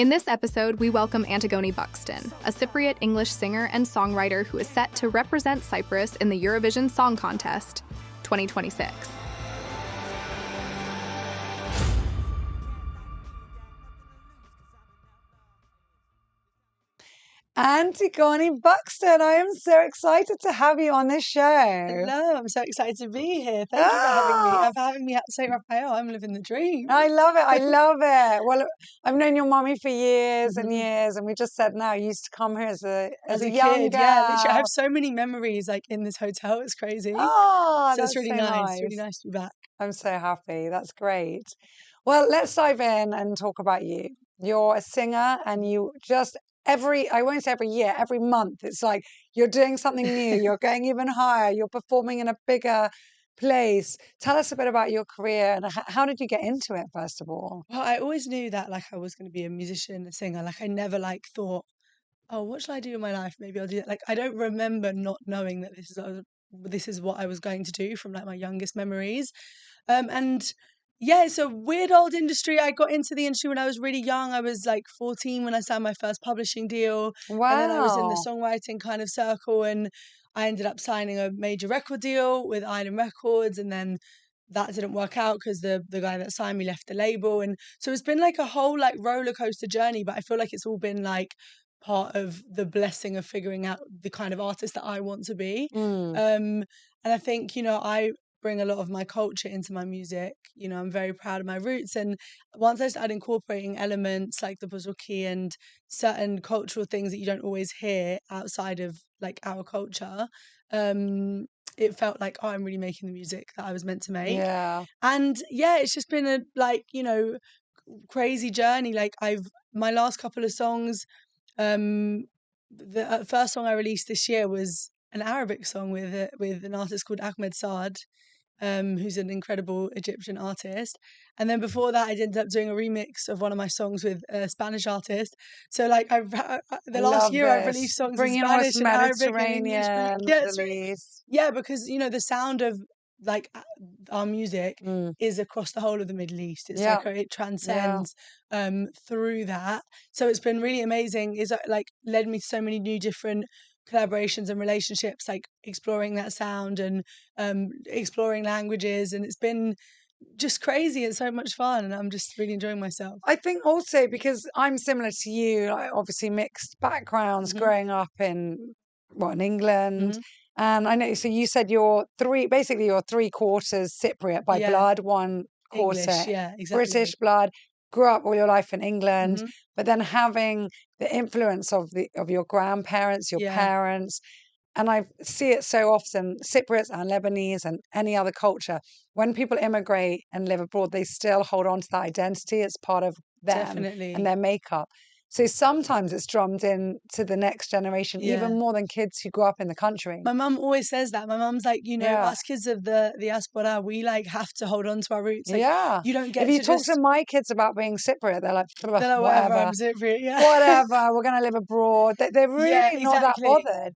In this episode, we welcome Antigoni Buxton, a Cypriot English singer and songwriter who is set to represent Cyprus in the Eurovision Song Contest 2026. Antigoni Buxton, I am so excited to have you on this show. Hello, I'm so excited to be here. Thank you for having me at St. Raphael. I'm living the dream. I love it. I love it. Well, I've known your mommy for years and years, and we just said now you used to come here as a young kid. girl. Yeah, literally, I have so many memories like in this hotel. It's crazy. Oh, so that's it's really so nice. It's really nice to be back. I'm so happy. That's great. Well, let's dive in and talk about you. You're a singer, and you just I won't say every year, every month, it's like you're doing something new, you're going even higher, you're performing in a bigger place. Tell us a bit about your career and how did you get into it, first of all? Well, I always knew that like I was going to be a musician, a singer. Like I never like thought, oh, what should I do in my life? Maybe I'll do that. Like I don't remember not knowing that this is what I was going to do from like my youngest memories. And yeah, it's a weird old industry. I got into the industry when I was really young. I was like 14 when I signed my first publishing deal. Wow. And then I was in the songwriting kind of circle, and I ended up signing a major record deal with Island Records, and then that didn't work out because the guy that signed me left the label. And so it's been like a whole like roller coaster journey, but I feel like it's all been like part of the blessing of figuring out the kind of artist that I want to be. And I think, I bring a lot of my culture into my music. I'm very proud of my roots, and once I started incorporating elements like the bouzouki and certain cultural things that you don't always hear outside of like our culture, it felt like, oh, I'm really making the music that I was meant to make. Yeah. And yeah, it's just been a crazy journey. Like my last couple of songs, the first song I released this year was an Arabic song with an artist called Ahmed Saad, who's an incredible Egyptian artist. And then before that, I ended up doing a remix of one of my songs with a Spanish artist. So like the last year I've released songs Bringing in Spanish and Arabic and Mediterranean, English. Yeah, because the sound of like our music is across the whole of the Middle East. It's like it transcends through that. So it's been really amazing. It's like led me to so many new different collaborations and relationships, like exploring that sound and exploring languages, and it's been just crazy. It's so much fun, and I'm just really enjoying myself. I think also because I'm similar to you, like obviously mixed backgrounds, growing up in England. And I know, so you said you're three quarters Cypriot by blood, one quarter English, yeah, exactly. British blood. Grew up all your life in England, but then having the influence of your grandparents, your parents, and I see it so often, Cypriots and Lebanese and any other culture, when people immigrate and live abroad, they still hold on to that identity. It's part of them and their makeup. So sometimes it's drummed in to the next generation, even more than kids who grew up in the country. My mum always says that. My mum's like, us kids of the diaspora, we like have to hold on to our roots. Like, you don't get. If you talk to my kids about being Cypriot, they're like, whatever. I'm Cypriot, whatever. We're going to live abroad. They're really not that bothered.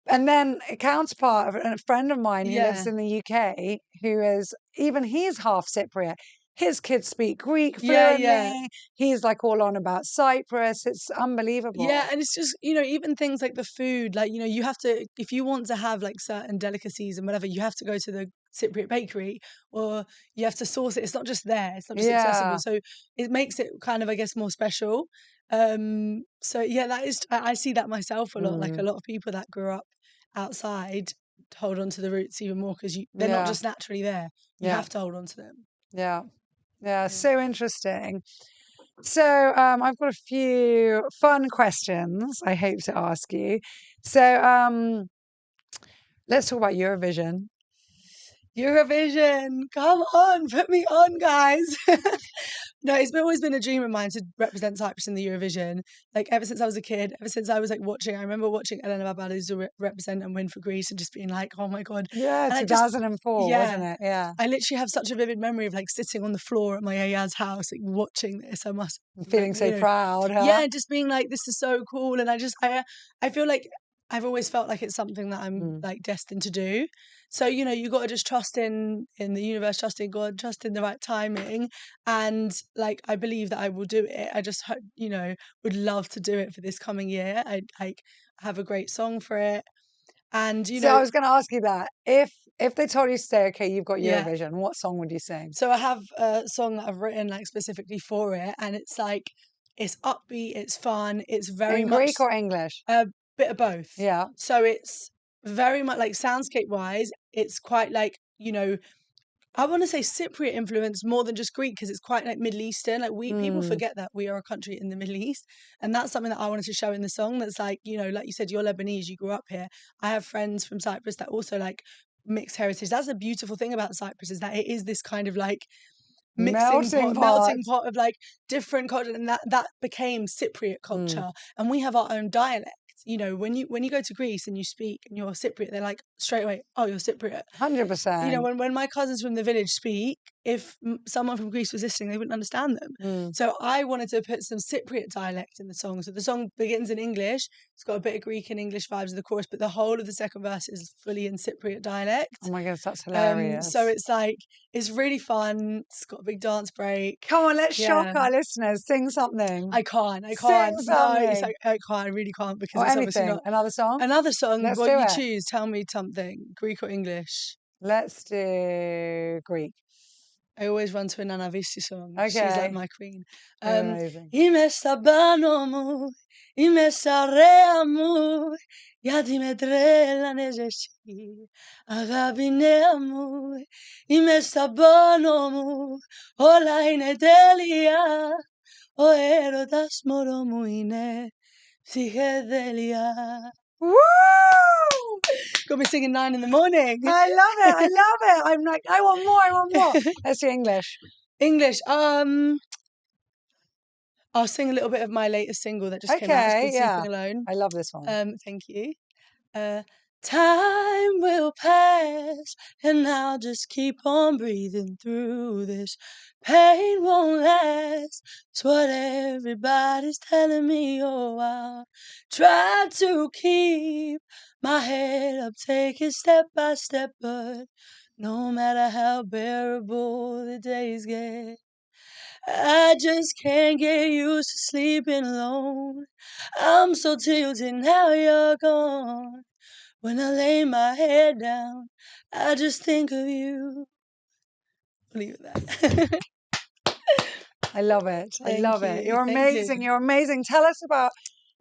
And then a counterpart, a friend of mine who lives in the UK, he's half Cypriot. His kids speak Greek fluently. He's like all on about Cyprus. It's unbelievable. Yeah, and it's just, even things like the food, like, you have to, if you want to have like certain delicacies and whatever, you have to go to the Cypriot bakery or you have to source it. It's not just there. It's not just accessible. So it makes it kind of, I guess, more special. So yeah, that is, I see that myself a lot. Like a lot of people that grew up outside hold on to the roots even more because they're not just naturally there. You have to hold on to them. Yeah, so interesting. So I've got a few fun questions I hope to ask you. So let's talk about Eurovision. Eurovision, come on, put me on, guys. No, it's always been a dream of mine to represent Cyprus in the Eurovision. Like ever since I was a kid, ever since I was like watching, I remember watching Elena Babadouza represent and win for Greece and just being like, oh my God. Yeah, 2004, wasn't it? Yeah. I literally have such a vivid memory of like sitting on the floor at my aya's house, like watching this. I must feeling so proud. Huh? Yeah, just being like, this is so cool. And I feel like I've always felt like it's something that I'm like destined to do. So, you know, you got to just trust in the universe, trust in God, trust in the right timing. And like, I believe that I will do it. I just hope, you know, would love to do it for this coming year. I like have a great song for it. And, you So know, I was going to ask you that. If they told you to say, okay, you've got Yeah. Eurovision, what song would you sing? so I have a song that I've written like specifically for it. And it's like, it's upbeat, it's fun, it's very In much Greek or English? a bit of both. Yeah. So it's very much like soundscape wise, it's quite like, you know, I want to say Cypriot influence more than just Greek because it's quite like Middle Eastern. Like people forget that we are a country in the Middle East, and that's something that I wanted to show in the song. That's like, you know, like you said, you're Lebanese, you grew up here. I have friends from Cyprus that also like mixed heritage. That's a beautiful thing about Cyprus is that it is this kind of like Melting melting pot. pot of like different culture, and that became Cypriot culture, and we have our own dialect. You know, when you go to Greece and you speak and you're Cypriot, they're like straight away, oh, you're Cypriot. You know, 100%. when my cousins from the village speak, if someone from Greece was listening, they wouldn't understand them. So I wanted to put some Cypriot dialect in the song. So the song begins in English. It's got a bit of Greek and English vibes in the chorus, but the whole of the second verse is fully in Cypriot dialect. Oh my gosh, that's hilarious. So it's like, it's really fun. It's got a big dance break. Come on, let's shock Yeah. our listeners. Sing something. I can't. Sing No, it's something. like, I can't. I really can't because Or it's obviously anything. not. Another song? Another song, Let's what do you it. choose. Tell me something, Greek or English. Let's do Greek. I always run to a Nana Visti song. She's Okay. like my queen. Amazing. Είμαι στα πάνω μου, είμαι στα ρέα μου, γιατί με τρέλανες εσύ, αγάπη νέα μου. Είμαι στα πάνω μου, όλα είναι τέλεια, ο έρωτας μωρό μου είναι ψυχεδέλεια. Woo! Got me singing 9 in the morning. I love it. I love it. I'm like, I want more. I want more. Let's do English. English, I'll sing a little bit of my latest single that just came out. It's called Sleeping Alone. I love this one. Thank you. Time will pass and I'll just keep on breathing through this. Pain won't last. It's what everybody's telling me. Oh, I'll try to keep my head up, take it step by step, but no matter how bearable the days get, I just can't get used to sleeping alone. I'm so tilted now you're gone. When I lay my head down, I just think of you. I'll leave it there. I love it. I Thank love you. it. You're Thank amazing. you. You're amazing. Tell us about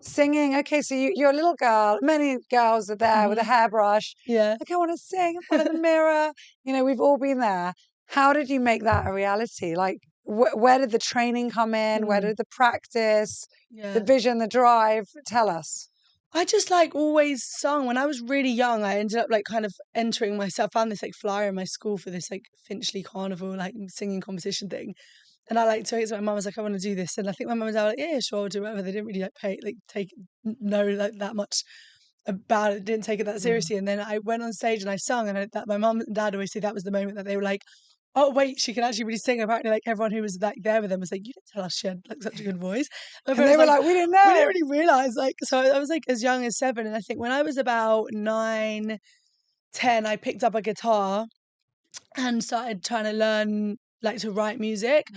singing. Okay, so you're a little girl. Many girls are there with a hairbrush. Yeah. Like, I want to sing in front of the mirror. You know, we've all been there. How did you make that a reality? Like, where did the training come in? Where did the practice, the vision, the drive? Tell us. I just like always sung. When I was really young, I ended up like kind of entering myself. I found this like flyer in my school for this like Finchley Carnival like singing competition thing. And I like took it to my mum. I was like, I want to do this. And I think my mum was like, yeah, sure, I'll do whatever. They didn't really know like that much about it. Didn't take it that seriously. And then I went on stage and I sung. And my mum and dad always say that was the moment that they were like, oh wait, she can actually really sing. Apparently, like everyone who was like there with them was like, you didn't tell us she had like such a good voice. And they were like, we didn't know. We didn't really realize. Like, so I was like as young as 7, and I think when I was about 9, 10, I picked up a guitar and started trying to learn like to write music.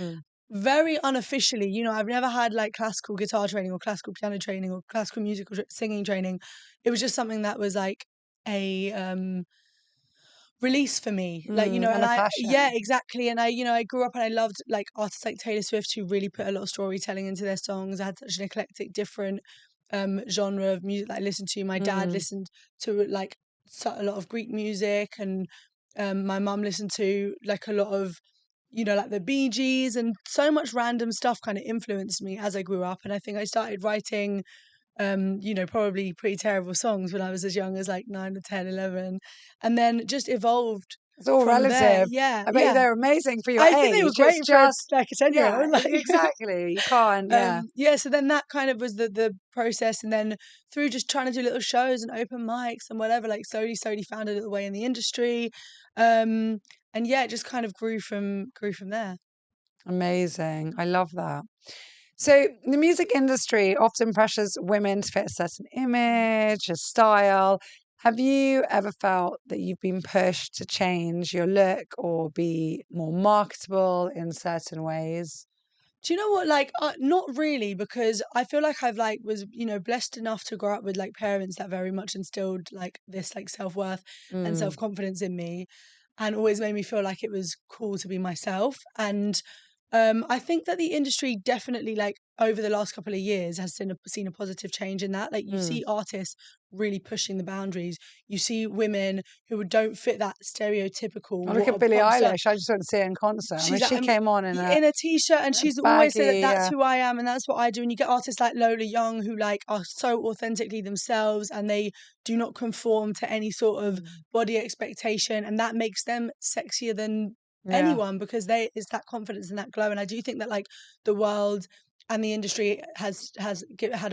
Very unofficially, you know, I've never had like classical guitar training or classical piano training or classical musical singing training. It was just something that was like a release for me, like, you know, and a passion. yeah, exactly. And I grew up and I loved like artists like Taylor Swift who really put a lot of storytelling into their songs. I had such an eclectic different genre of music that I listened to. My dad listened to like a lot of Greek music, and my mum listened to like a lot of, you know, like the Bee Gees, and so much random stuff kind of influenced me as I grew up. And I think I started writing you know, probably pretty terrible songs when I was as young as like 9 or 10, 11, and then just evolved. It's all relative. There. Yeah, I bet you they're amazing for your I age. think they were great for like a 10-year-old. Like. Exactly. You can't. Yeah. So then that kind of was the process, and then through just trying to do little shows and open mics and whatever, like slowly found a little way in the industry, and yeah, it just kind of grew from there. Amazing. I love that. So the music industry often pressures women to fit a certain image, a style. Have you ever felt that you've been pushed to change your look or be more marketable in certain ways? Do you know what? Like, not really, because I feel like I've like was blessed enough to grow up with like parents that very much instilled like this like self-worth and Mm, self-confidence in me, and always made me feel like it was cool to be myself. And I think that the industry definitely like over the last couple of years has seen a positive change in that. Like you mm. see artists really pushing the boundaries. You see women who don't fit that stereotypical Oh, look what at a Billie pop star. Eilish. I just went to see her in concert. I mean, She's she came on in a t-shirt, and a she's always said that baggy, that's who I am and that's what I do. And you get artists like Lola Young who like are so authentically themselves, and they do not conform to any sort of mm, body expectation, and that makes them sexier than yeah. anyone because they it's that confidence and that glow. And I do think that like the world and the industry had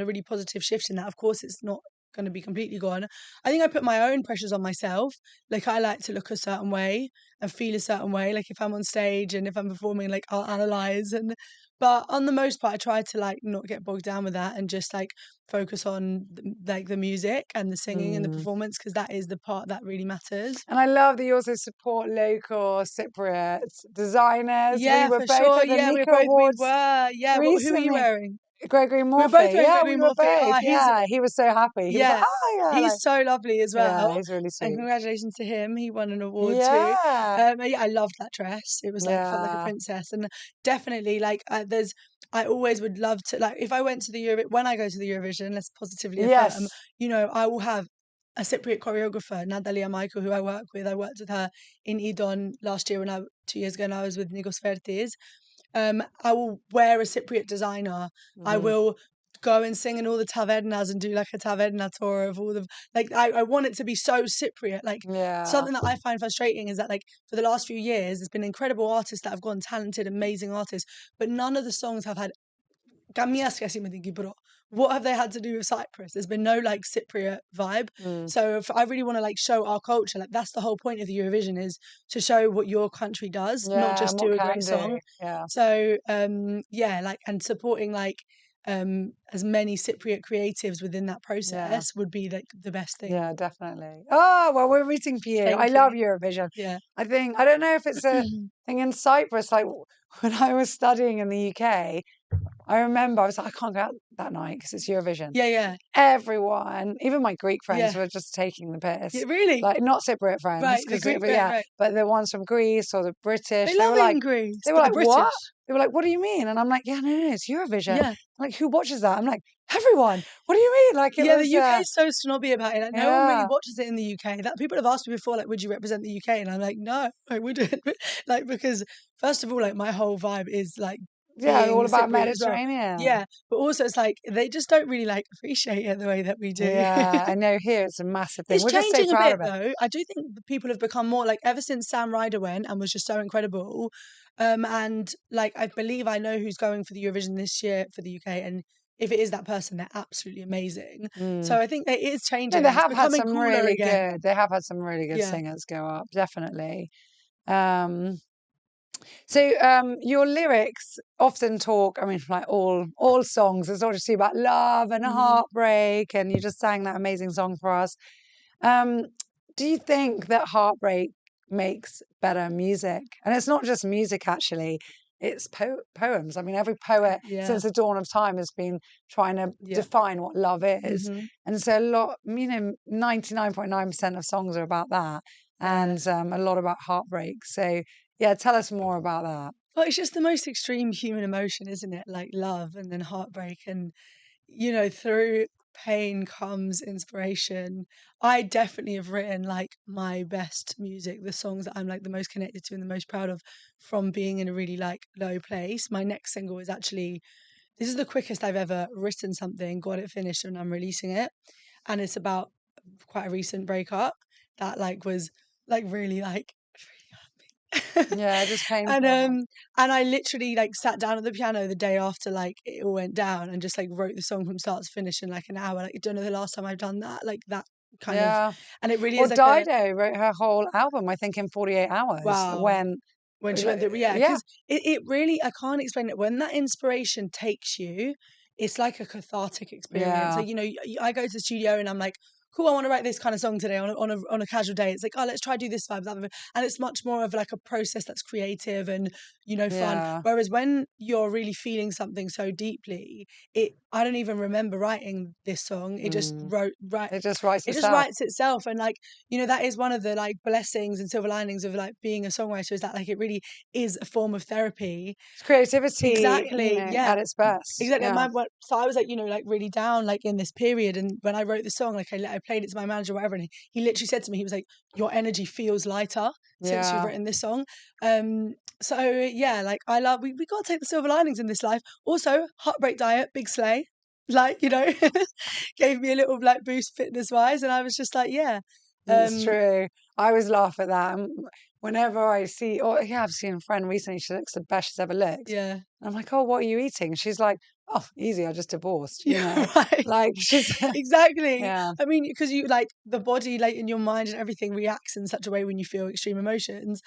a really positive shift in that. Of course, it's not going to be completely gone. I think I put my own pressures on myself. Like I like to look a certain way and feel a certain way. Like if I'm on stage and if I'm performing, like I'll analyze. And but on the most part, I try to like not get bogged down with that and just like focus on like the music and the singing and the Mm. performance, because that is the part that really matters. And I love that you also support local Cypriot designers. We Yeah, were for both sure. at the Yeah, Nika we Awards were. Yeah, who are you recently. wearing? Gregory We were both Morphy. wearing Yeah, Gregory we were Morphy. both. Ah, Yeah, he was so happy. He was like, yeah, oh, yeah, he's like, so lovely as yeah, well. he's really And sweet. congratulations to him. He won an award too. Yeah, Yeah, I loved that dress. It was like felt like a yeah, princess, and definitely like I always would love to like if I went to the when I go to the Eurovision, let's positively affirm. yes, I will have a Cypriot choreographer, Natalia Michael, who I work with. I worked with her in Idon last year 2 years ago, and I was with Nigos Vertes. I will wear a Cypriot designer. I hmm, will go and sing in all the tavernas and do like a taverna tour of all the like I want it to be so Cypriot. Like yeah, something that I find frustrating is that like for the last few years there's been incredible artists that have gone, talented, amazing artists, but none of the songs have had what have they had to do with Cyprus? There's been no like Cypriot vibe. mm, So if I really want to like show our culture, like that's the whole point of the Eurovision, is to show what your country does, not yeah, just and what do a can great do? song. Yeah, So yeah, like and supporting like as many Cypriot creatives within that yeah, process would be like the best thing. yeah, definitely. Oh, well, we're rooting for you. I Thank love you. Eurovision. Yeah. I don't know if it's a thing in Cyprus. Like when I was studying in the UK, I remember I was like, I can't go out that night because it's Eurovision. Yeah, yeah. Everyone, even my Greek friends, Yeah. were just taking the piss. Yeah, really? Like not Cypriot friends, Right. The because Greek, right, yeah, right. but the ones from Greece or the British, They love it in Greece, they were but the like, what? British. They were like, what do you mean? And I'm like, yeah, no, it's Eurovision. Yeah. Like, who watches that? I'm like, everyone. What do you mean? Like, it Yeah, the was, UK is so snobby about it. Like, no one really yeah, watches it in the UK. That people have asked me before, like, would you represent the UK? And I'm like, no, I wouldn't. Like, because first of all, like, my whole vibe is like yeah, all being about Cypriot as well. Mediterranean. Yeah, but also it's like they just don't really like appreciate it the way that we do. Yeah, I know here it's a massive thing. It's We're just so changing a proud bit of it. though. I do think that people have become more like ever since Sam Ryder went and was just so incredible. And like I believe I know who's going for the Eurovision this year for the UK, and if it is that person, they're absolutely amazing. Mm. So I think it is No, changing they and it's have had becoming some cooler really again. good. They have had some really good Yeah. singers go up, definitely. Um, so your lyrics often talk. I mean, like all songs, it's obviously about love and Mhm. heartbreak, and you just sang that amazing song for us. Um, do you think that heartbreak makes better music? And it's not just music, actually. It's poems. I mean, every poet Yeah. since the dawn of time has been trying to Yeah. define what love is. Mhm. And so 99.9% of songs are about that, Yeah. and a lot about heartbreak. So, yeah, tell us more about that. Well, it's just the most extreme human emotion, isn't it? Like love and then heartbreak, and through pain comes inspiration. I definitely have written like my best music, the songs that I'm like the most connected to and the most proud of from being in a really like low place. My next single is actually this is the quickest I've ever written something, got it finished, and I'm releasing it. And it's about quite a recent breakup that like was like really like really hurt me. Yeah, just And painful. I literally like sat down at the piano the day after like it all went down and just like wrote the song from start to finish in like an hour. Like I don't know the last time I've done that. Like that kind of, Yeah. and it really Well, is like a Dido wrote her whole album, I think, in 48 hours wow, when when she went through, yeah, because it really, I can't explain it. When that inspiration takes you, it's like a cathartic experience. So, I go to the studio and I'm like, cool, I want to write this kind of song today on a casual day. It's like, oh, let's try do this vibe, that vibe. And it's much more of like a process that's creative and, fun. Whereas when you're really feeling something so deeply, I don't even remember writing this song. It just it just writes itself. Just writes itself. And like, that is one of the like blessings and silver linings of like being a songwriter, is that like it really is a form of therapy. It's creativity, exactly, at its best. Exactly. So I was like, like really down like in this period, and when I wrote the song, like I played it to my manager or whatever, and he literally said to me, he was like, your energy feels lighter since you've written this song. So yeah, like I love, we got to take the silver linings in this life. Also, heartbreak diet, big slay, like, gave me a little like boost fitness wise, and I was just like, yeah. It's true. I always laugh at that. Whenever I see, I've seen a friend recently, she looks the best she's ever looked. Yeah. And I'm like, oh, what are you eating? She's like, oh, easy, I just divorced. Right. Like she's exactly. Yeah. I mean, because you like the body, like in your mind and everything reacts in such a way when you feel extreme emotions.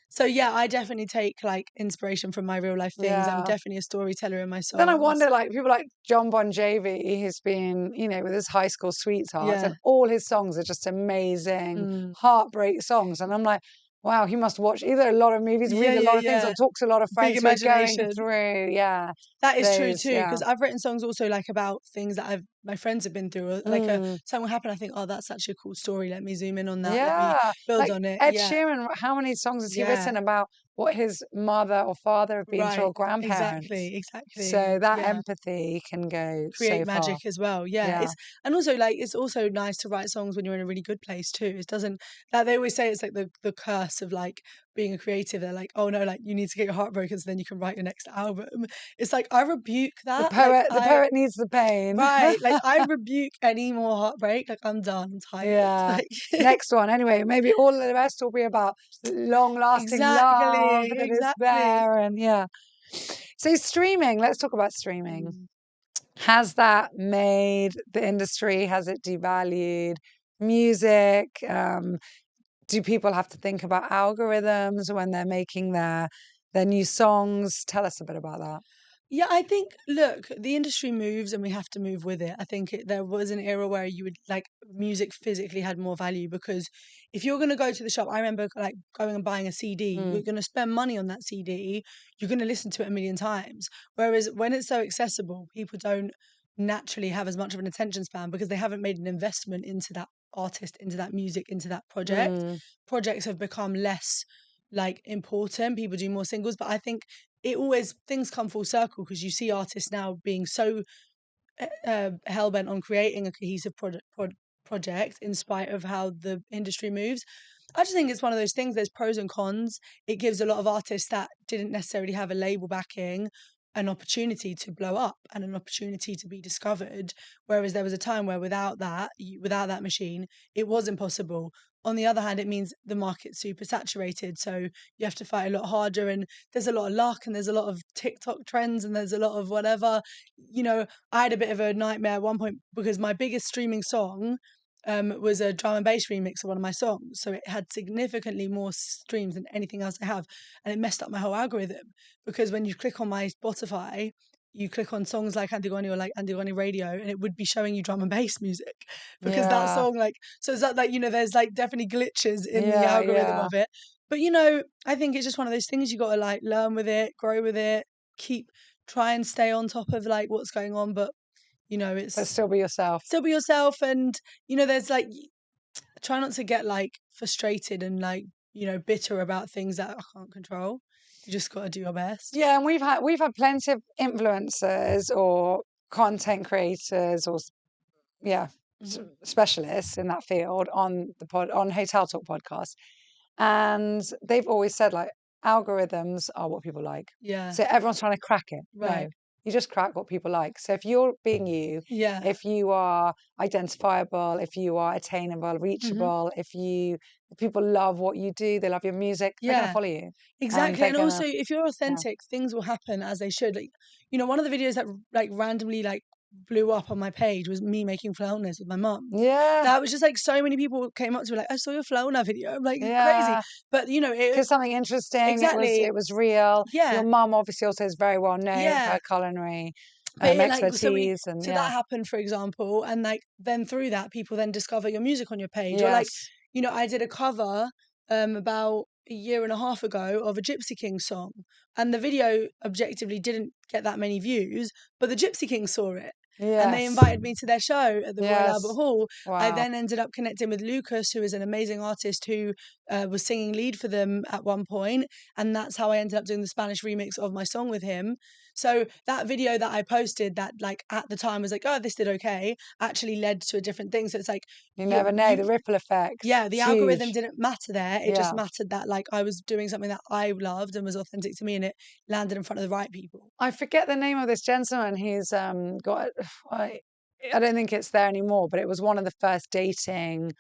So yeah, I definitely take like inspiration from my real life things. I'm definitely a storyteller in my songs. Then I wonder, like people like John Bon Jovi, he's been, with his high school sweethearts, and all his songs are just amazing heartbreak songs. And I'm like, wow, he must watch either a lot of movies, read a lot of things, or talk to a lot of friends who are going through. Yeah, that is true too. Because I've written songs also like about things that my friends have been through. Like something happened, I think, oh, that's such a cool story. Let me zoom in on that. Yeah, let me build like on it. Ed Sheeran, how many songs has he written about what his mother or father have been through, or grandparents? Exactly. So that empathy can go create so magic far. as well. Yeah. And also like it's also nice to write songs when you're in a really good place too. It doesn't, like they always say, it's like the curse of like being a creative. They're like, oh no, like you need to get your heart broken so then you can write your next album. It's like I rebuke that. The poet needs the pain. Right. Like I rebuke any more heartbreak. Like I'm done. I'm tired. Yeah. Like, next one. Anyway, maybe all of the rest will be about long-lasting love and despair, and So streaming. Let's talk about streaming. Has that made the industry? Has it devalued music? Do people have to think about algorithms when they're making their new songs? Tell us a bit about that. Yeah, I think, look, the industry moves and we have to move with it. I think there was an era where you would like music physically had more value, because if you're going to go to the shop, I remember like going and buying a CD, you're going to spend money on that CD, you're going to listen to it a million times. Whereas when it's so accessible, people don't naturally have as much of an attention span because they haven't made an investment into that artist, into that music, into that project. Projects have become less like important. People do more singles, but I think things come full circle because you see artists now being so hell-bent on creating a cohesive project in spite of how the industry moves. I just think it's one of those things. There's pros and cons. It gives a lot of artists that didn't necessarily have a label backing an opportunity to blow up and an opportunity to be discovered, whereas there was a time where without that machine it was impossible. On the other hand, it means the market's super saturated, so you have to fight a lot harder, and there's a lot of luck, and there's a lot of TikTok trends, and there's a lot of whatever. I had a bit of a nightmare at one point because my biggest streaming song was a drum and bass remix of one of my songs, so it had significantly more streams than anything else I have, and it messed up my whole algorithm, because when you click on my Spotify, you click on songs like Antigoni or like Antigoni Radio, and it would be showing you drum and bass music because that song, like, so it's like there's like definitely glitches in the algorithm of it. But I think it's just one of those things you got to like learn with it, grow with it, try and stay on top of like what's going on, but but still be yourself. And there's like, try not to get like frustrated and like bitter about things that I can't control. You just got to do your best. Yeah, and we've had plenty of influencers or content creators or specialists in that field on Hotel Talk podcast, and they've always said like algorithms are what people like. Yeah. So everyone's trying to crack it. Right. No, you just crack what people like. So if you're being you, if you are identifiable, if you are attainable, reachable, if people love what you do, they love your music, they're going to follow you. Exactly. And also, if you're authentic, things will happen as they should. Like, one of the videos that like randomly like blew up on my page was me making flaunas with my mum. Yeah. That was just like so many people came up to me like, I saw your flauna video. I'm like, it's crazy. Yeah. But you know, Because something interesting, exactly. it was real. Yeah. Your mum obviously also is very well known for Yeah. her culinary But expertise. So that happened, for example, and like then through that, people then discover your music on your page. Or like, Yes. you know, I did a cover about a year and a half ago of a Gypsy King song, and the video objectively didn't get that many views, but the Gypsy King saw it. And they Yes. invited me to their show at the Royal Albert Yes. Hall. I Wow. then ended up connecting with Lucas, who is an amazing artist who was singing lead for them at one point, and that's how I ended up doing the Spanish remix of my song with him. So that video that I posted that like at the time was like, oh, this did okay, actually led to a different thing. So it's like You never know, the ripple effect. yeah, the It's algorithm huge. didn't matter there. It just Yeah. mattered that like I was doing something that I loved and was authentic to me, and it landed in front of the right people. I forget the name of this gentleman. He's got I don't think it's there anymore, but it was one of the first dating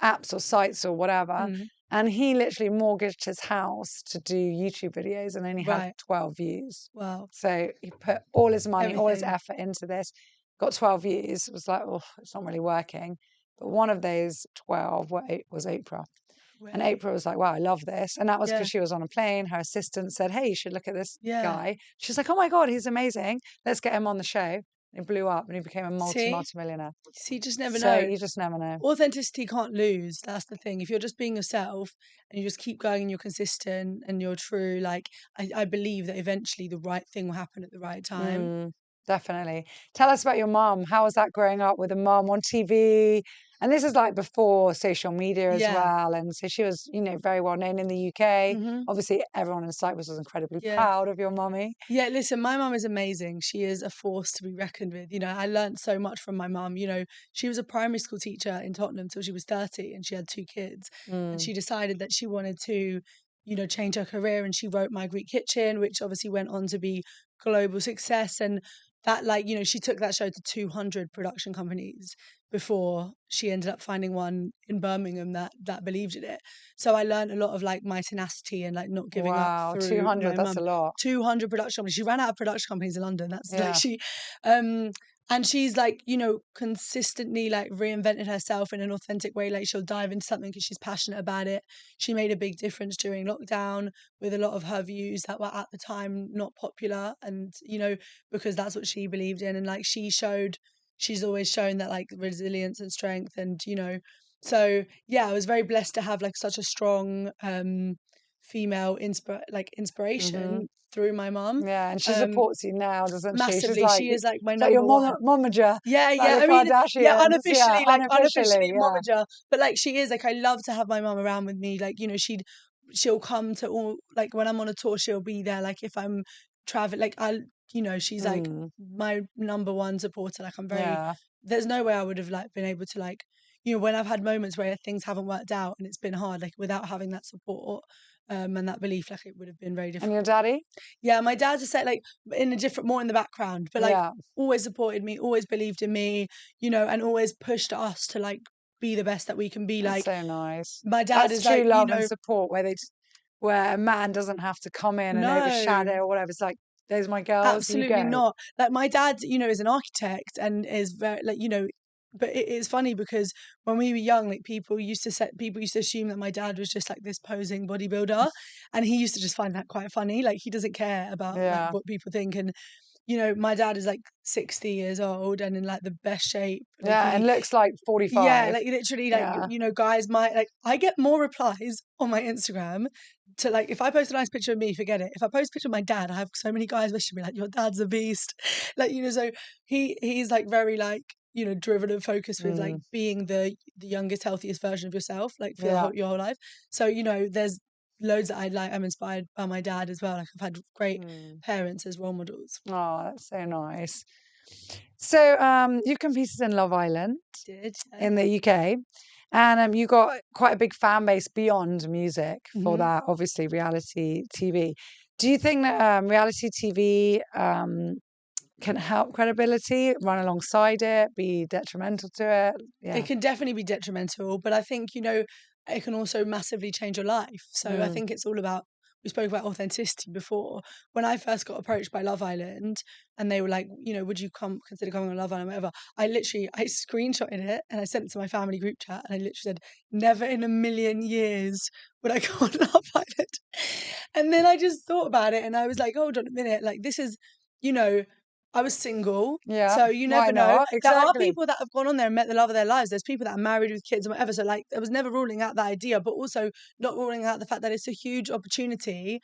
apps or sites or whatever. Mm. And he literally mortgaged his house to do YouTube videos and only had Right. 12 views. Wow. So he put all his money, all his Everything. effort into this, got 12 views. It was like, oh, it's not really working. But one of those 12 was Oprah. And Oprah was like, wow, I love this. And that was because she was on a plane. Her assistant said, hey, you should look at this guy. She's like, oh my God, he's amazing. Let's get him on the show. He blew up and he became a multi-millionaire. See, you just never So know. you just never know. Authenticity can't lose. That's the thing. If you're just being yourself and you just keep going and you're consistent and you're true, like I believe that eventually the right thing will happen at the right time. Definitely. Tell us about your mum. How was that growing up with a mum on TV? And this is like before social media as well. And so she was, you know, very well known in the UK. Obviously, everyone in Cyprus was incredibly proud of your mummy. Yeah, listen, my mum is amazing. She is a force to be reckoned with. You know, I learned so much from my mum. You know, she was a primary school teacher in Tottenham till she was 30 and she had 2 kids. And she decided that she wanted to, you know, change her career, and she wrote My Greek Kitchen, which obviously went on to be global success. And that, like, you know, she took that show to 200 production companies before she ended up finding one in Birmingham that believed in it. So I learned a lot of like my tenacity and like not giving up through 200, my that's mum. a lot. 200 production companies. She ran out of production companies in London. That's like she and she's like, you know, consistently like reinvented herself in an authentic way. Like she'll dive into something because she's passionate about it. She made a big difference during lockdown with a lot of her views that were at the time not popular, and you know, because that's what she believed in. And like she's always shown that like resilience and strength, and you know, so yeah, I was very blessed to have like such a strong female inspiration through my mum. Yeah, and she supports you now, doesn't she? Massively. She is like my it's like number your one. momager. Yeah, like yeah. the I mean, Kardashians. unofficially, like unofficially yeah. momager. But like she is like, I love to have my mum around with me. Like, you know, she'll come to all, like when I'm on a tour, she'll be there. Like if I'm traveling, like you know, she's like my number one supporter. Like I'm very, there's no way I would have like been able to like, you know, when I've had moments where things haven't worked out and it's been hard, like without having that support and that belief, like it would have been very difficult. And your daddy? Yeah, my dad's a set like in a different, more in the background, but like always supported me, always believed in me, you know, and always pushed us to like be the best that we can be. That's like so nice. My dad That's is true like, love you know, and support where a man doesn't have to come in and overshadow or whatever. It's like, there's my girls. Absolutely not. Like my dad, you know, is an architect and is very like, you know, but it is funny because when we were young, like people used to assume that my dad was just like this posing bodybuilder, and he used to just find that quite funny. Like he doesn't care about like what people think. And you know, my dad is like 60 years old and in like the best shape. Like, and looks like 45. Yeah, like literally, like you know, guys might like. I get more replies on my Instagram to like if I post a nice picture of me, forget it. If I post a picture of my dad, I have so many guys wishing me like, your dad's a beast. Like, you know, so he's like very like, you know, driven and focused with like being the youngest, healthiest version of yourself, like for your whole life. So, you know, there's loads that I'm inspired by my dad as well. Like I've had great parents as role models. Oh, that's so nice. So you competed in Love Island in the UK, and you got quite a big fan base beyond music for that, obviously, reality TV. Do you think that reality TV can help credibility, run alongside it, be detrimental to it? Yeah. It can definitely be detrimental, but I think, you know, it can also massively change your life. So I think it's all about we spoke about authenticity before. When I first got approached by Love Island and they were like, would you consider coming on Love Island, whatever, I screenshotted it and I sent it to my family group chat and I literally said, never in a million years would I go on Love Island. And then I just thought about it and I was like, hold on a minute, like this is, I was single, so you never know. Exactly. There are people that have gone on there and met the love of their lives. There's people that are married with kids and whatever. So like, I was never ruling out that idea, but also not ruling out the fact that it's a huge opportunity.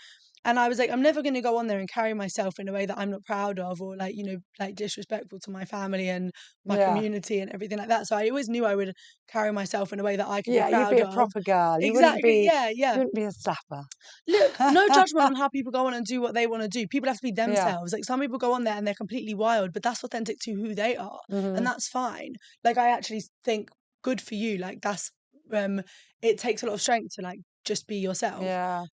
And I was like, I'm never going to go on there and carry myself in a way that I'm not proud of, or like, like disrespectful to my family and my community and everything like that. So I always knew I would carry myself in a way that I could be proud of. You'd be a proper girl. You Exactly. You wouldn't be a slapper. Look, no judgment on how people go on and do what they want to do. People have to be themselves. Like some people go on there and they're completely wild, but that's authentic to who they are, and that's fine. Like I actually think good for you. Like that's it takes a lot of strength to like just be yourself.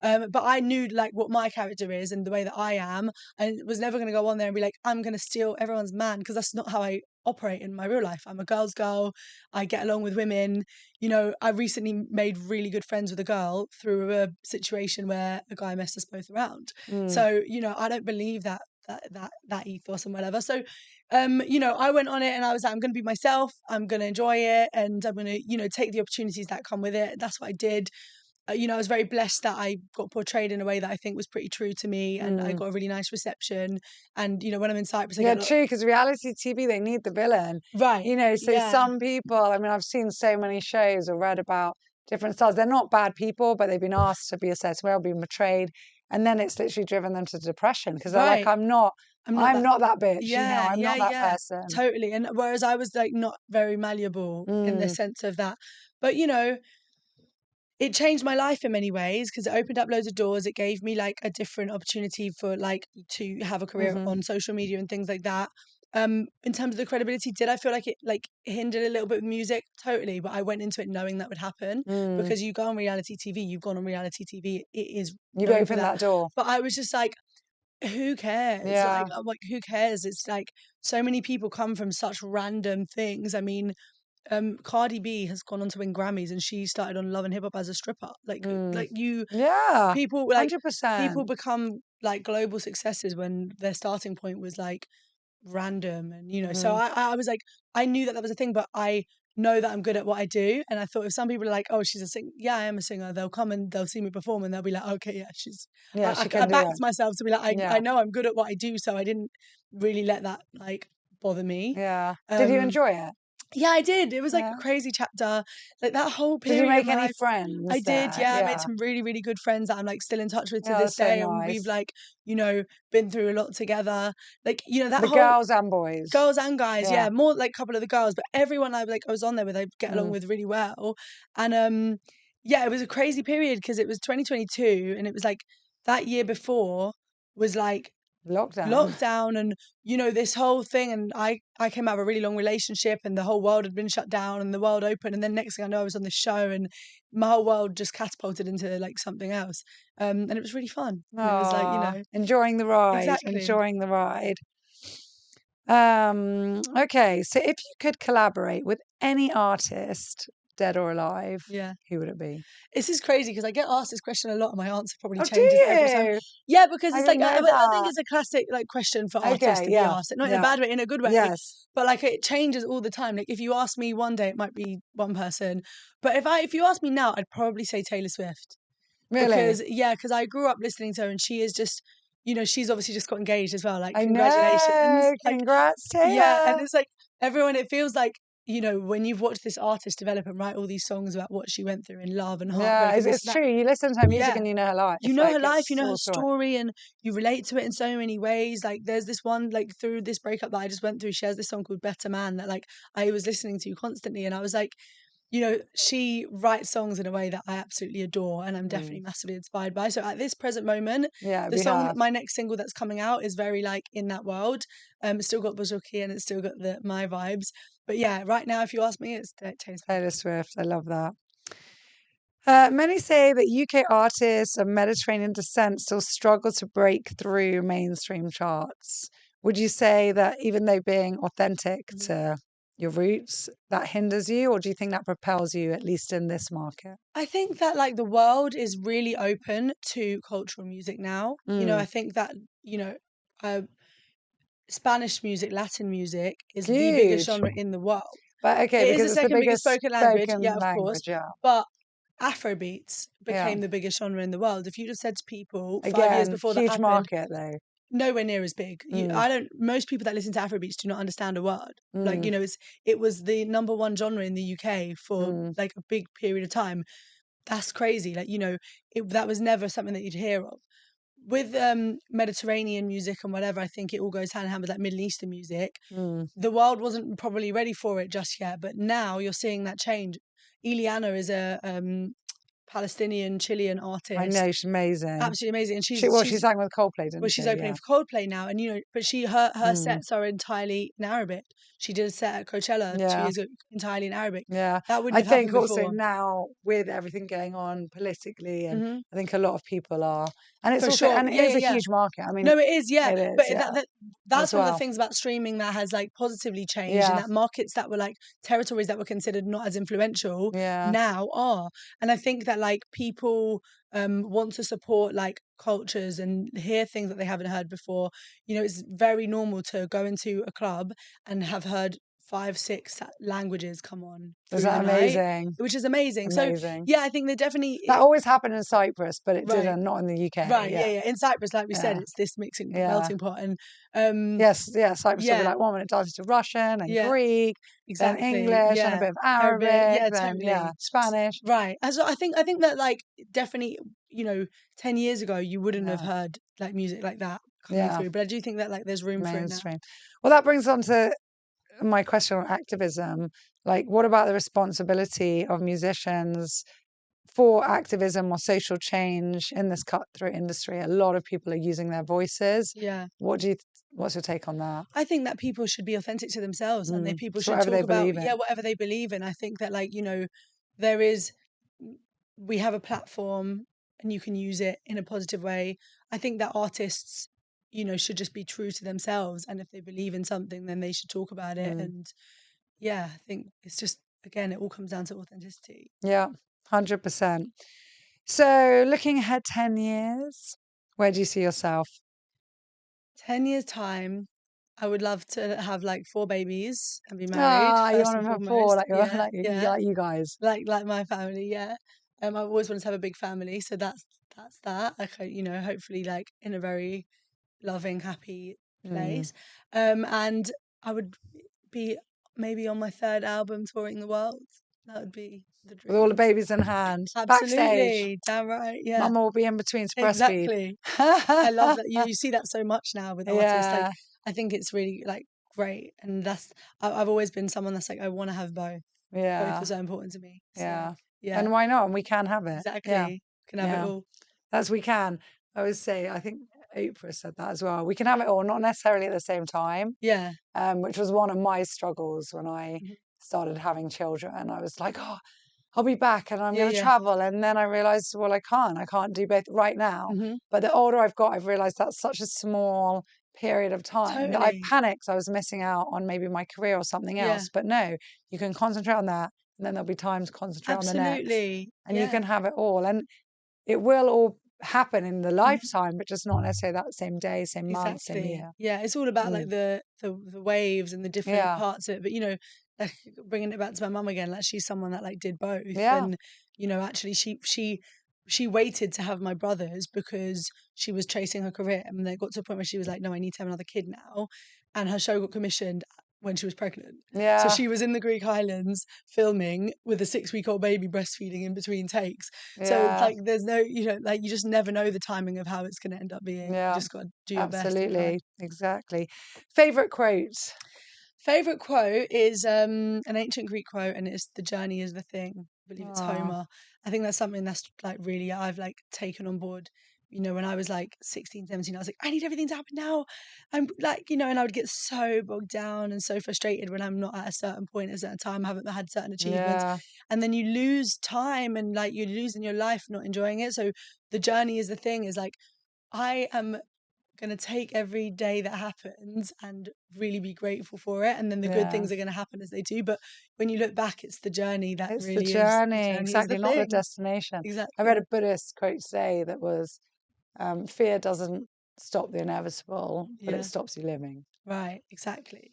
But I knew like what my character is and the way that I am, and was never going to go on there and be like, I'm going to steal everyone's man, because that's not how I operate in my real life. I'm a girl's girl. I get along with women. I recently made really good friends with a girl through a situation where a guy messed us both around. So, I don't believe that ethos and whatever. So, I went on it and I was like, I'm going to be myself. I'm going to enjoy it. And I'm going to, take the opportunities that come with it. That's what I did. I was very blessed that I got portrayed in a way that I think was pretty true to me, and I got a really nice reception. And when I'm in Cyprus, true, because reality TV, they need the villain, right? So some people, I mean, I've seen so many shows or read about different styles. They're not bad people, but they've been asked to be a certain way or been betrayed, and then it's literally driven them to depression because they're like, I'm not that bitch. I'm not that person. Totally. And whereas I was like not very malleable in the sense of that, but it changed my life in many ways because it opened up loads of doors. It gave me like a different opportunity for like to have a career on social media and things like that. In terms of the credibility, did I feel like it like hindered a little bit with music? Totally. But I went into it knowing that would happen because you go on reality TV, you've gone on reality TV. You've opened that door. But I was just like, who cares? Like, I'm like, who cares? It's like so many people come from such random things. I mean, Cardi B has gone on to win Grammys and she started on Love and Hip Hop as a stripper. People like 100%. people become like global successes when their starting point was like random, and so I was like, I knew that was a thing, but I know that I'm good at what I do, and I thought if some people are like, oh, she's a singer, I am a singer, they'll come and they'll see me perform and they'll be like, okay, she's I backed myself to be like, I know I'm good at what I do, so I didn't really let that like bother me. Did you enjoy it? Yeah, I did. It was like a crazy chapter. Like that whole period. Did you make any friends? I did, I made some really, really good friends that I'm like still in touch with to this day. So nice. And we've like, been through a lot together. Like, that the whole girls and boys. Girls and guys, more like a couple of the girls, but everyone I was on there with, I get along with really well. And it was a crazy period because it was 2022 and it was like that year before was like lockdown and this whole thing, and I came out of a really long relationship and the whole world had been shut down and the world open, and then next thing I know I was on this show and my whole world just catapulted into like something else, and it was really fun. It was like enjoying the ride. Exactly. Enjoying the ride. Okay, so if you could collaborate with any artist, dead or alive, who would it be? This is crazy because I get asked this question a lot and my answer probably changes every time. Yeah, because it's like I think it's a classic like question for artists to be asked. Not in a bad way, in a good way. Yes. But like it changes all the time. Like if you ask me one day, it might be one person. But if you ask me now, I'd probably say Taylor Swift. Really? Because I grew up listening to her and she is just, she's obviously just got engaged as well. Like congratulations. Like, congrats, Taylor. Yeah, and it's like everyone, it feels like, when you've watched this artist develop and write all these songs about what she went through in love and heartbreak. Yeah, it's true. You listen to her music and you know her life. You know her life, you know her story, and you relate to it in so many ways. Like there's this one, like through this breakup that I just went through, she has this song called Better Man that like I was listening to constantly, and I was like, she writes songs in a way that I absolutely adore and I'm definitely massively inspired by. So at this present moment, the song, my next single that's coming out is very like in that world. It's still got Bouzouki and it's still got my vibes. But yeah, right now, if you ask me, it's Taylor Swift. I love that. Many say that UK artists of Mediterranean descent still struggle to break through mainstream charts. Would you say that even though being authentic to your roots that hinders you, or do you think that propels you, at least in this market? I think that like the world is really open to cultural music now. I think that, you know, uh, Spanish music, Latin music is the biggest Huge. genre in the world. But okay, It is because the it's the second biggest biggest spoken language, yeah, spoken of course. language, yeah. But Afrobeats Yeah. became the biggest genre in the world. If you'd have said to people 5 years Again, before that huge happened, market though. nowhere near as big. Most people that listen to Afrobeats do not understand a word. Like, it was the number one genre in the UK for like a big period of time. That's crazy. Like, that was never something that you'd hear of. With Mediterranean music and whatever, I think it all goes hand in hand with like Middle Eastern music. The world wasn't probably ready for it just yet, but now you're seeing that change. Iliana is a Palestinian Chilean artist. I know, she's amazing. Absolutely amazing. And She sang with Coldplay, didn't she? she's opening for Coldplay now, and but her sets are entirely in Arabic. She did a set at Coachella 2 years ago, entirely in Arabic. Yeah, That wouldn't I have think happened also before. now with everything going on politically, and I think a lot of people are, and it's For also, sure. and it is a huge market. I mean, No, it is, yeah. it is, But yeah. that's As one of the well. things about streaming that has like positively changed, and that markets that were like territories that were considered not as influential now are. And I think that like people want to support like cultures and hear things that they haven't heard before. It's very normal to go into a club and have heard 5, 6 languages come on Is through that the night, amazing? which is amazing. Amazing. So yeah, I think they definitely That always happened in Cyprus, but it Right. didn't, not in the UK. Right, yeah. In Cyprus, like we said, Yeah. it's this mixing Yeah. melting pot, and Cyprus will be yeah, like 1 minute dives to Russian and yeah, Greek, then exactly, English and a yeah, bit of Arabic, Arabic, yeah, then totally, Spanish. right. And so I think that like definitely, 10 years ago, you wouldn't have Yeah. heard like music like that coming Yeah. through, but I do think that like there's room for it now. Mainstream. Well, that brings on to my question on activism. Like, what about the responsibility of musicians for activism or social change in this cutthroat industry? A lot of people are using their voices. Yeah. What's your take on that? I think that people should be authentic to themselves, and people should whatever they talk about believe in. whatever they believe in. I think that like there is we have a platform and you can use it in a positive way. I think that artists should just be true to themselves, and if they believe in something then they should talk about it. And yeah, I think it's just, again, it all comes down to authenticity. Yeah, 100%. So looking ahead 10 years, where do you see yourself? 10 years time, I would love to have like 4 babies and be married, Ah, you first want and to have 4, foremost. like, Yeah, like yeah. you guys. Like my family, yeah. I've always wanted to have a big family, so that's that. Like, hopefully like in a very loving, happy place. And I would be maybe on my 3rd album touring the world. That would be the With all the dream. babies in hand. Backstage. Absolutely. Damn right. Yeah. Mama will be in between to breastfeed. Exactly. I love that. You see that so much now with artists. Like, Yeah. I think it's really like great. And I've always been someone that's like, I want to have both. Both Yeah. are so important to me. So, Yeah. yeah. And why not? And we can have it. Exactly. Yeah. Can have it Yeah. all. As we can. I always say, I think Oprah said that as well. We can have it all, not necessarily at the same time. Yeah. Which was one of my struggles when I started having children. I was like, oh, I'll be back and I'm going to travel. And then I realized, well, I can't do both right now. But the older I've got, I've realized that's such a small period of time that I Totally. panicked. I was missing out on maybe my career or something else. But no, you can concentrate on that. And then there'll be time to concentrate on the next. Absolutely. And you can have it all. And it will all happen in the lifetime, but just not necessarily that same day, same month, same year. Yeah, it's all about like the waves and the different parts of it. But like bringing it back to my mum again, like she's someone that like did both. Yeah. And actually she waited to have my brothers because she was chasing her career, and they got to a point where she was like, no, I need to have another kid now. And her show got commissioned when she was pregnant. Yeah. So she was in the Greek islands filming with a 6-week-old baby breastfeeding in between takes. So it's like there's no, like you just never know the timing of how it's going to end up being. Yeah. You just got to do your best. Absolutely. Exactly. Favorite quote? Favorite quote is an ancient Greek quote, and it's "The journey is the thing." I believe it's Homer. I think that's something that's like really I've like taken on board. When I was like 16, 17, I was like, I need everything to happen now. I'm like, and I would get so bogged down and so frustrated when I'm not at a certain point, at a certain time, I haven't had certain achievements. Yeah. And then you lose time and like you lose in your life not enjoying it. So the journey is the thing, is like, I am going to take every day that happens and really be grateful for it. And then the good things are going to happen as they do. But when you look back, it's the journey that it's really the journey, is. exactly, not the destination. Exactly. I read a Buddhist quote today that was, fear doesn't stop the inevitable, but it stops you living. Right, exactly.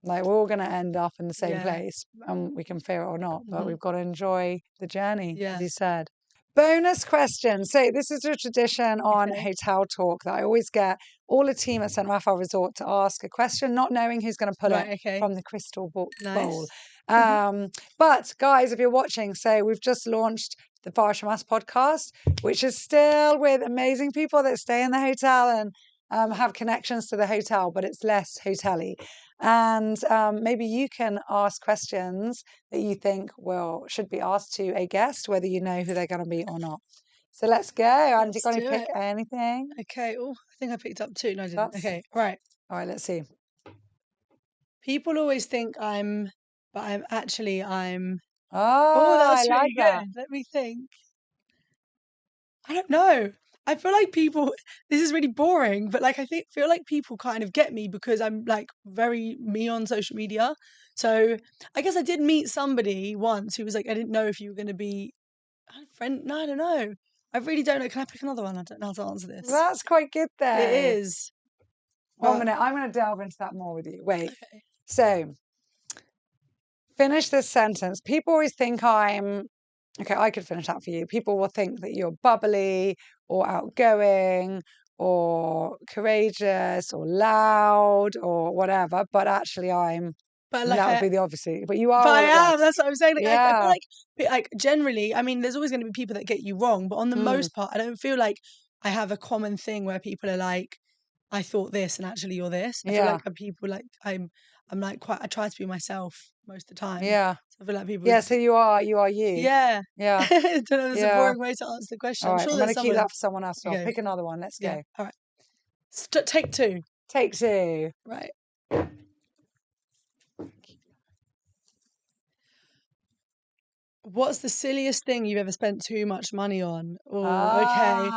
Like, we're all going to end up in the same place, and we can fear it or not, but we've got to enjoy the journey, as you said. Bonus question. So this is a tradition on Hotel Talk that I always get all the team at St. Raphael Resort to ask a question, not knowing who's going to pull it from the crystal bowl. But guys, if you're watching, so we've just launched the Varshamas podcast, which is still with amazing people that stay in the hotel and have connections to the hotel, but it's less hotel-y. And maybe you can ask questions that you think should be asked to a guest, whether you know who they're going to be or not. So let's go. Antigoni, pick anything. Okay. Oh, I think I picked up 2. No, I didn't. Okay. Right. All right, let's see. People always think I'm. Oh, that's really like good. that. Let me think. I don't know. I feel like people, this is really boring, but like feel like people kind of get me because I'm like very me on social media. So I guess I did meet somebody once who was like, I didn't know if you were going to be a friend. No, I don't know. I really don't know. Can I pick another one? I don't know how to answer this. That's quite good though. It is. 1 minute. I'm going to delve into that more with you. Wait. Okay. So finish this sentence. People always think okay, I could finish that for you. People will think that you're bubbly or outgoing or courageous or loud or whatever, but actually that would be the opposite. But you are. But I am. That's what I'm saying. Like, I feel like generally, I mean, there's always going to be people that get you wrong, but on the most part, I don't feel like I have a common thing where people are like, I thought this and actually you're this. I feel like people like I'm like I try to be myself most of the time. Yeah. So I feel like people. Yeah. So you are you. Yeah. Yeah. I don't know. It's a boring way to answer the question. All right. I'm sure I'm going to keep that for someone else. Okay. I'll pick another one. Let's go. All right. Take 2. Take 2. Right. What's the silliest thing you've ever spent too much money on? Oh, okay.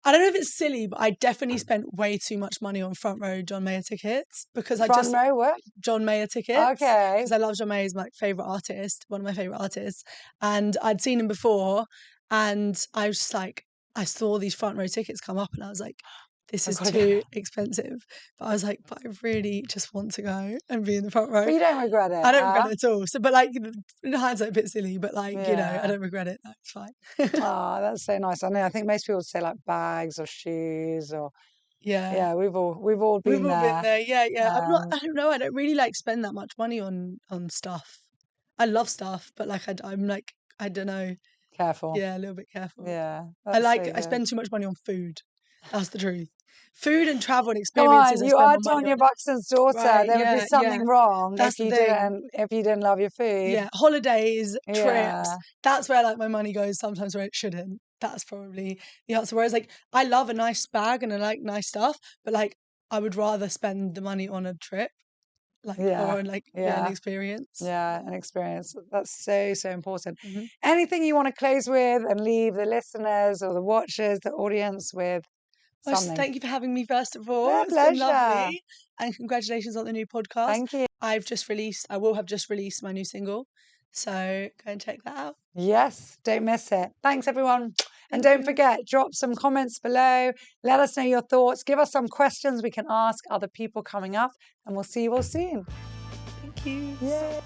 I don't know if it's silly, but I definitely spent way too much money on front row John Mayer tickets because front row what? John Mayer tickets. Okay. Because I love John Mayer. He's my favourite artist, one of my favourite artists. And I'd seen him before and I was just like, I saw these front row tickets come up and I was like, this is too expensive. But I was like, but I really just want to go and be in the front row. But you don't regret it. I don't regret it at all. So, but like, in hindsight, a bit silly, but like, you know, I don't regret it. That's fine. Oh, that's so nice. I know. I think most people would say like bags or shoes or. Yeah, we've all been there. Yeah. I don't know. I don't really like spend that much money on stuff. I love stuff, but like, I'm like, I don't know. Careful. Yeah, a little bit careful. Yeah. I spend too much money on food. That's the truth. Food and travel and experiences. Come on, you are Antigoni Buxton's daughter. Right, there would be something wrong if you didn't love your food. Yeah, holidays, trips. That's where like my money goes sometimes where it shouldn't. That's probably the answer. Whereas like I love a nice bag and I like nice stuff, but like I would rather spend the money on a trip. Like or like an experience. Yeah, an experience. That's so important. Mm-hmm. Anything you want to close with and leave the listeners or the watchers, the audience with? Something. Thank you for having me first of all. It's been lovely. And congratulations on the new podcast. Thank you. I will have just released my new single. So go and check that out. Yes, don't miss it. Thanks everyone. And don't forget, drop some comments below. Let us know your thoughts. Give us some questions we can ask other people coming up. And we'll see you all soon. Thank you. Yeah.